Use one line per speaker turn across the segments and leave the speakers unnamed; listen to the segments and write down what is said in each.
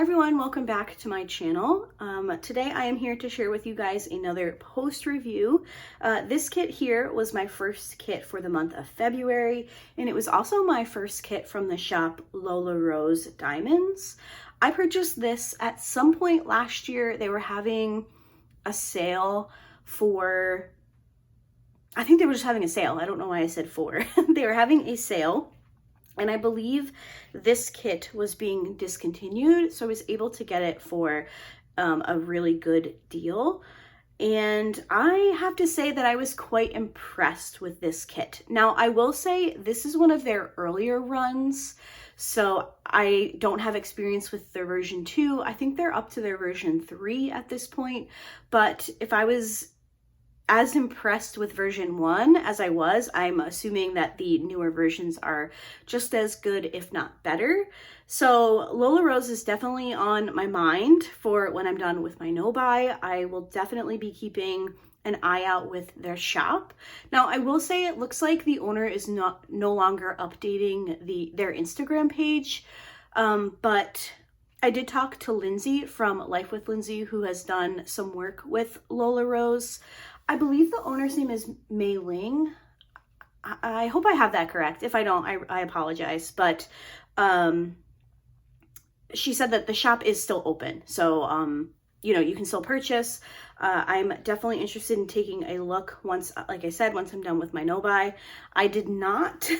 Hi everyone, welcome back to my channel. Today I am here to share with you guys another post review. This kit here was my first kit for the month of February, and it was also my first kit from the shop Lola Rose Diamonds. I purchased this at some point last year. They were having a sale for, I think they were just having a sale. I don't know why I said for. They were having a sale. And I believe this kit was being discontinued, so I was able to get it for a really good deal. And I have to say that I was quite impressed with this kit. Now, I will say this is one of their earlier runs, so I don't have experience with their version 2. I think they're up to their version 3 at this point. But if I was as impressed with version 1 as I was, I'm assuming that the newer versions are just as good, if not better. So Lola Rose is definitely on my mind for when I'm done with my no-buy. I will definitely be keeping an eye out with their shop. Now, I will say it looks like the owner is no longer updating their Instagram page, but I did talk to Lindsay from Life with Lindsay, who has done some work with Lola Rose. I believe the owner's name is Mei Ling. I hope I have that correct. If I don't, I apologize. But she said that the shop is still open. So, you know, you can still purchase. I'm definitely interested in taking a look once, like I said, once I'm done with my no-buy. I did not,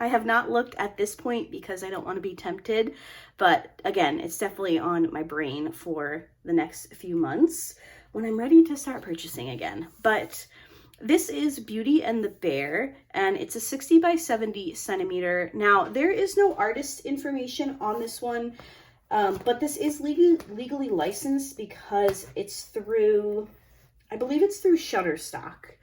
I have not looked at this point because I don't want to be tempted. But again, it's definitely on my brain for the next few months when I'm ready to start purchasing again. But this is Beauty and the Bear, and it's a 60 by 70 centimeter. Now, there is no artist information on this one, but this is legally licensed because it's through, I believe it's through Shutterstock.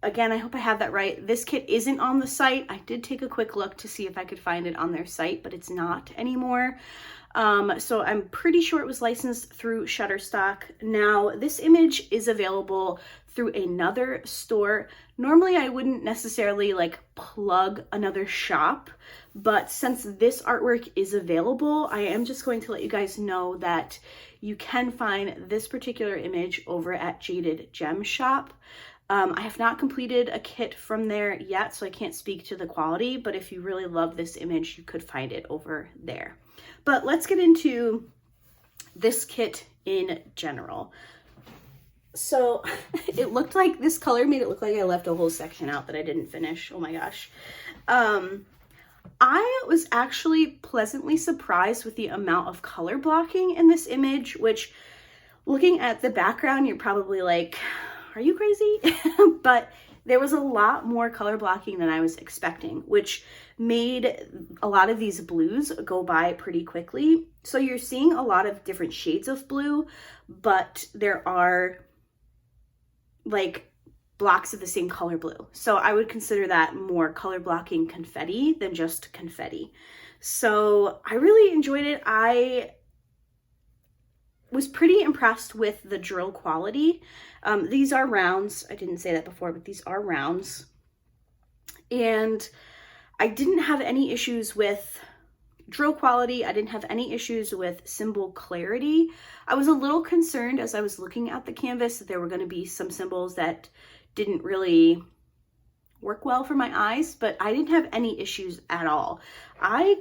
Again, I hope I have that right. This kit isn't on the site. I did take a quick look to see if I could find it on their site, but it's not anymore. So I'm pretty sure it was licensed through Shutterstock. Now, this image is available through another store. Normally, I wouldn't necessarily like plug another shop, but since this artwork is available, I am just going to let you guys know that you can find this particular image over at Jaded Gem Shop. I have not completed a kit from there yet, so I can't speak to the quality, but if you really love this image, you could find it over there. But let's get into this kit in general. So it looked like this color made it look like I left a whole section out that I didn't finish. Oh my gosh. I was actually pleasantly surprised with the amount of color blocking in this image, which looking at the background, you're probably like, are you crazy? But there was a lot more color blocking than I was expecting, which made a lot of these blues go by pretty quickly. So you're seeing a lot of different shades of blue, but there are like blocks of the same color blue. So I would consider that more color blocking confetti than just confetti. So I really enjoyed it. I was pretty impressed with the drill quality. These are rounds. I didn't say that before, but these are rounds. And I didn't have any issues with drill quality. I didn't have any issues with symbol clarity. I was a little concerned as I was looking at the canvas that there were going to be some symbols that didn't really work well for my eyes, but I didn't have any issues at all. I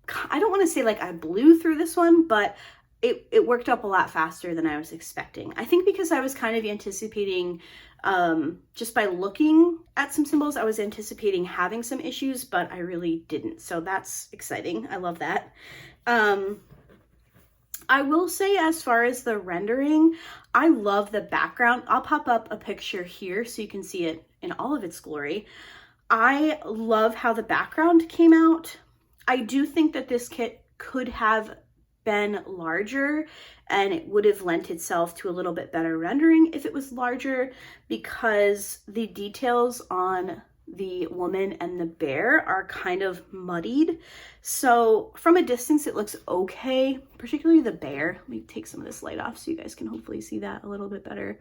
don't want to say like I blew through this one, but it worked up a lot faster than I was expecting. I think because I was kind of anticipating, just by looking at some symbols, I was anticipating having some issues, but I really didn't. So that's exciting. I love that. I will say, as far as the rendering, I love the background. I'll pop up a picture here so you can see it in all of its glory. I love how the background came out. I do think that this kit could have been larger and it would have lent itself to a little bit better rendering if it was larger, because the details on the woman and the bear are kind of muddied. So from a distance it looks okay, particularly the bear. Let me take some of this light off so you guys can hopefully see that a little bit better.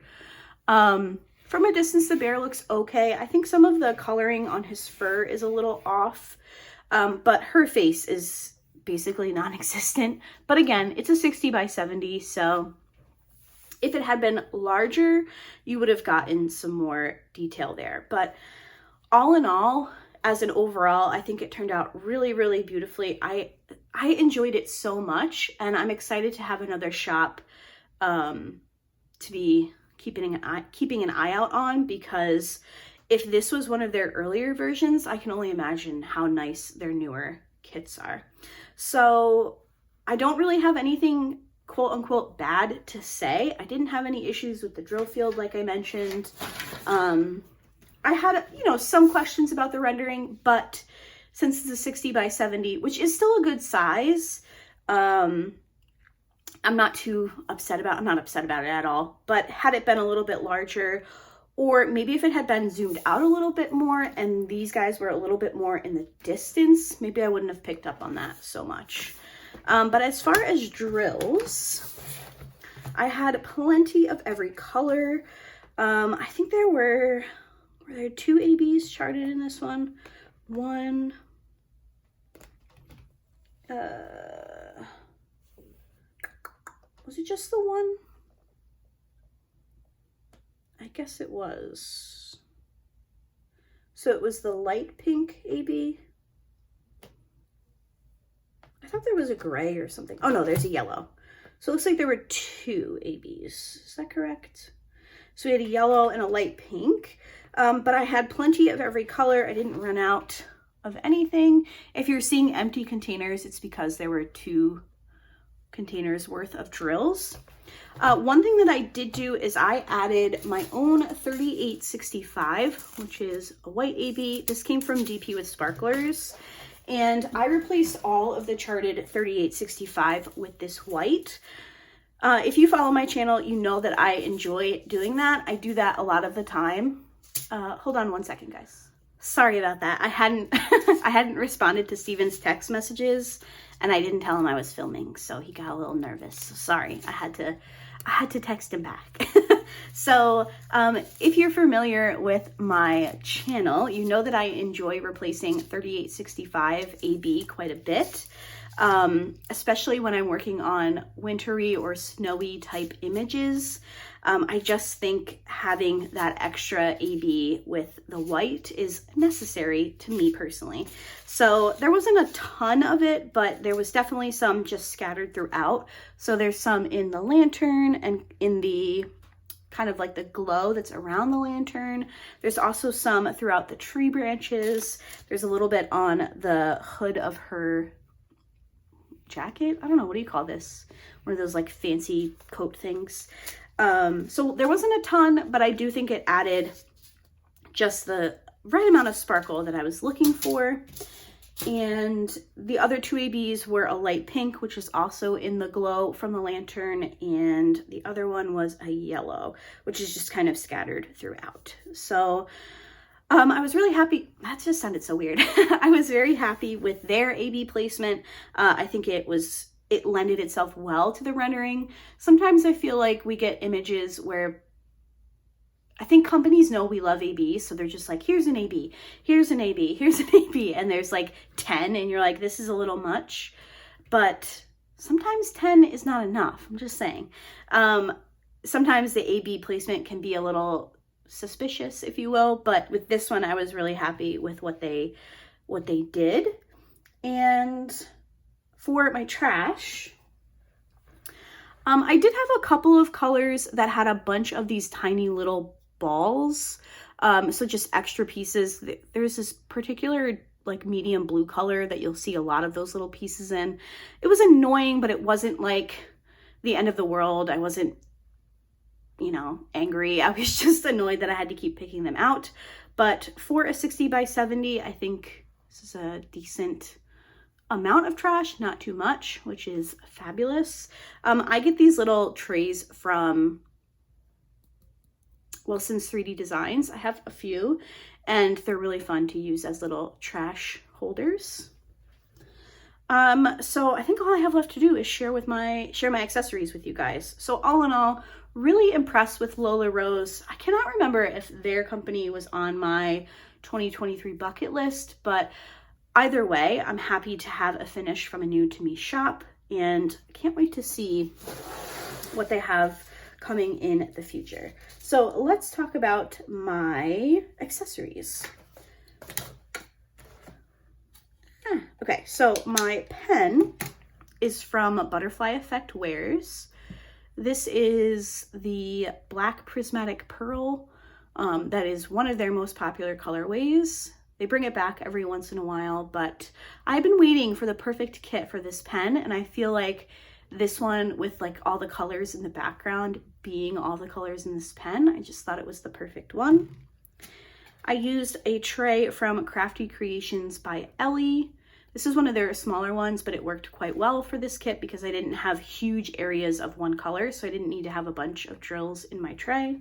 From a distance the bear looks okay. I think some of the coloring on his fur is a little off, but her face is basically non-existent. But again, it's a 60 by 70, so if it had been larger, you would have gotten some more detail there. But all in all, as an overall, I think it turned out really, really beautifully. I enjoyed it so much, and I'm excited to have another shop to be keeping an eye out on, because if this was one of their earlier versions, I can only imagine how nice their newer kits are. So I don't really have anything quote unquote bad to say. I didn't have any issues with the drill field, like I mentioned. I had, some questions about the rendering, but since it's a 60 by 70, which is still a good size, I'm not upset about it at all. But had it been a little bit larger, or maybe if it had been zoomed out a little bit more and these guys were a little bit more in the distance, maybe I wouldn't have picked up on that so much. But as far as drills, I had plenty of every color. I think were there 2 ABs charted in this one? One, was it just the one? I guess it was. So it was the light pink AB. I thought there was a gray or something. Oh no, there's a yellow. So it looks like there were 2 ABs. Is that correct? So we had a yellow and a light pink. But I had plenty of every color. I didn't run out of anything. If you're seeing empty containers, it's because there were 2 containers worth of drills. One thing that I did do is I added my own 3865, which is a white AB. This came from DP with Sparklers, and I replaced all of the charted 3865 with this white. If you follow my channel, you know that I enjoy doing that. I do that a lot of the time. Hold on one second, guys. Sorry about that. I hadn't responded to Steven's text messages, and I didn't tell him I was filming, so he got a little nervous. So sorry, I had to text him back. So if you're familiar with my channel, you know that I enjoy replacing 3865 AB quite a bit, especially when I'm working on wintry or snowy type images. I just think having that extra AB with the white is necessary to me personally. So there wasn't a ton of it, but there was definitely some just scattered throughout. So there's some in the lantern and in the kind of like the glow that's around the lantern. There's also some throughout the tree branches. There's a little bit on the hood of her jacket. I don't know, what do you call this? One of those like fancy coat things. So there wasn't a ton, but I do think it added just the right amount of sparkle that I was looking for. And the other 2 ABs were a light pink, which is also in the glow from the lantern, and the other one was a yellow, which is just kind of scattered throughout. So I was really happy. That just sounded so weird. I was very happy with their AB placement. I think it lended itself well to the rendering. Sometimes I feel like we get images where I think companies know we love AB, so they're just like, here's an AB, here's an AB, here's an AB, and there's like 10, and you're like, this is a little much. But sometimes 10 is not enough, I'm just saying. Sometimes the AB placement can be a little suspicious, if you will, but with this one, I was really happy with what they did. And for my trash, I did have a couple of colors that had a bunch of these tiny little balls, so just extra pieces. There's this particular like medium blue color that you'll see a lot of those little pieces in. It was annoying, but it wasn't like the end of the world. I wasn't, angry. I was just annoyed that I had to keep picking them out. But for a 60 by 70, I think this is a decent amount of trash, not too much, which is fabulous. I get these little trays from Wilson's 3D Designs. I have a few, and they're really fun to use as little trash holders. So I think all I have left to do is share my accessories with you guys. So all in all, really impressed with Lola Rose. I cannot remember if their company was on my 2023 bucket list, but either way, I'm happy to have a finish from a new to me shop, and I can't wait to see what they have coming in the future. So let's talk about my accessories. Okay, so my pen is from Butterfly Effect Wares. This is the Black Prismatic Pearl. That is one of their most popular colorways. They bring it back every once in a while, but I've been waiting for the perfect kit for this pen, and I feel like this one with like all the colors in the background being all the colors in this pen, I just thought it was the perfect one. I used a tray from Crafty Creations by Ellie. This is one of their smaller ones, but it worked quite well for this kit because I didn't have huge areas of one color, so I didn't need to have a bunch of drills in my tray.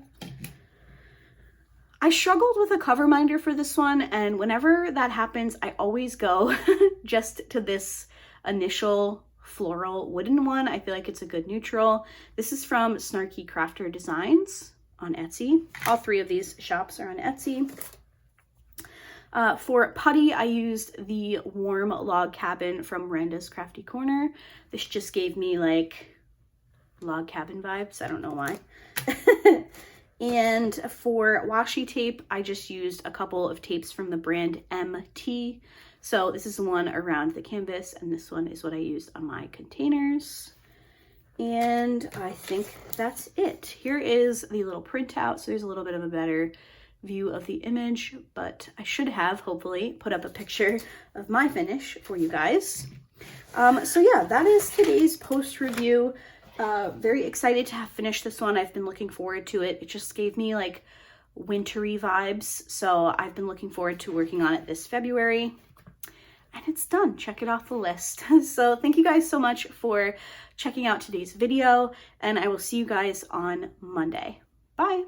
I struggled with a cover minder for this one, and whenever that happens, I always go just to this initial floral wooden one. I feel like it's a good neutral. This is from Snarky Crafter Designs on Etsy. All three of these shops are on Etsy. For putty, I used the Warm Log Cabin from Miranda's Crafty Corner. This just gave me like log cabin vibes. I don't know why. And for washi tape, I just used a couple of tapes from the brand MT. So this is the one around the canvas, and this one is what I used on my containers. And I think that's it. Here is the little printout. So there's a little bit of a better view of the image, but I should have hopefully put up a picture of my finish for you guys. So yeah, that is today's post review. Very excited to have finished this one. I've been looking forward to it. It just gave me like wintry vibes. So I've been looking forward to working on it this February, and it's done. Check it off the list. So thank you guys so much for checking out today's video, and I will see you guys on Monday. Bye.